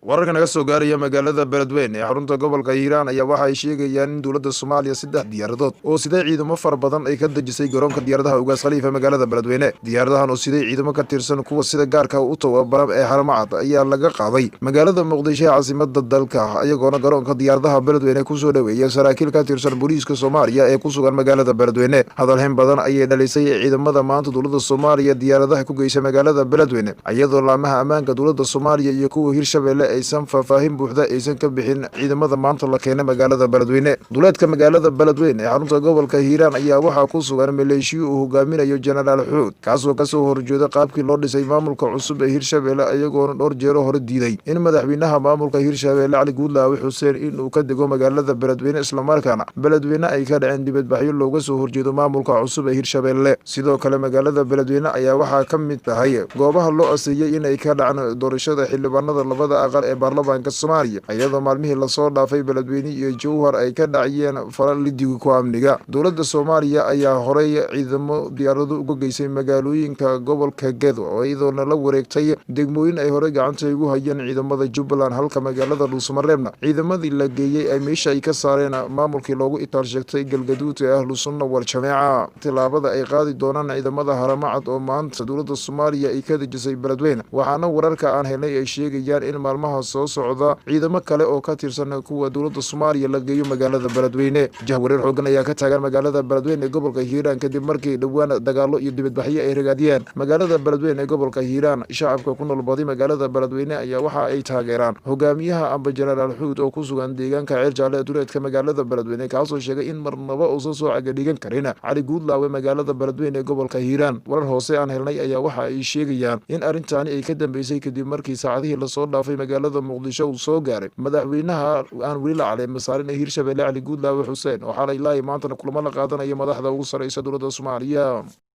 wararka naga soo gaaraya magaalada Beledweyne ee xarunta gobolka Hiiraan ayaa waxa ay sheegayaan in dowladda Soomaaliya 3 diyaaradood oo siday ciidamo far badan ay ka dajisay garoonka diyaaradaha Ugaas Khalifa magaalada Beledweyne. Diyaaradahan oo siday ciidamo ka tirsan kuwa sida gaarka u tababaran ee Haramcad ayaa laga qaaday magaalada Muqdisho ee caasimadda dalka ayagoona garoonka diyaaradaha Beledweyne ku soo dhaweeyay saraakiil ka tirsan booliiska Soomaaliya ee ku sugan magaalada Beledweyne. Hadalhayn badan ayay dhalisay ciidamada maanta dowladda Soomaaliya diyaaradaha ku geysay magaalada Beledweyne ayadoo laamaha ammaanka dowladda Soomaaliya iyo kuwa Hirshabelle aysan faahfaahin buuxda aysan ka bixin ciidamada maanta la keenay magaalada Beledweyne. Duleedka magaalada Beledweyne ee xarunta gobolka Hiiraan ayaa waxaa ku sugan maleeshiyo uu hogaaminayo Generaal Xuud kaasoo ka soo horjeeda qaabkii loo dhisay maamulka cusub ee Hirshabelle ayagoona dhowr jeer hore diiday in madaxweynaha maamulka Hirshabelle Cali Guudlaawe Xuseen inuu ka dego magaalada Beledweyne isla markaana Beledweyne ay ka dhaceen dibadbaxyo looga soo horjeedo maamulka cusub ee Hirshabelle. Sidoo kale magaalada Beledweyne ayaa waxaa ka mid tahay goobaha loo aseeyay in ay ka dhacaan doorashada xildhibaanada labada aqal ee baarlamaanka Soomaaliya iyadoo maalmihii la soo dhaafay Beledweyne iyo Jowhar ay ka dhacayeen falal lidigi ku amniga. Dowladda Soomaaliya ayaa horey ciidamo diyaarado uga geysay magaalooyinka gobolka Gedo iyadoo la wareegtay degmooyin ay horey gacanta ugu hayeen ciidamada Jubbaland halka magaalada Dhuusamareebna ciidamadii la geeyay ay meesha ay ka saareen maamulkii loogu itaal sheegtay Galgaduud ee Ahlu Sunna wal Jameeca. Tilaabada ay qaadi doonaan ciidamada Haramcad oo maanta dowladda Soomaaliya ay ka dejisay Beledweyne waxaana wararka aan helnay ay sheegayaan in maalmaha soo socda ciidamo kale oo ka tirsan kuwa dowladda Soomaaliya la geeyo magaalada Beledweyne. Jahwareer xooggan ayaa ka taagan magaalada Beledweyne ee gobolka Hiiraan kadib markii dhawaan dagaalo iyo dibadbaxyo ay ragaadiyeen magaalada Beledweyne ee gobolka Hiiraan. Shacabka ku nool badi magaalada Beledweyne ayaa waxa ay taageeraan hogaamiyaha amba Generaal Xuud oo ku sugan deegaanka Ceel Jaalle ee duleedka magaalada Beledweyne kaasoo sheegay in marnaba uu soo cagadhigan karin Cali Guudlaawe magaalada Beledweyne ee gobolka Hiiraan. Warar hoose aan helnay ayaa waxa ay sheegayaan in arrintaani ay ka dambeysay kadib markii saacadihii la soo dhaafay magaalada Muqdisho uu soo gaaray madaxweynaha aan weli la caleema saarin ee Hirshabelle Cali Guudlaawe Xuseen oo xalay ilaa maanta kulamo la qaadanaya madaxda ugu sareysa dowladda Soomaaliya.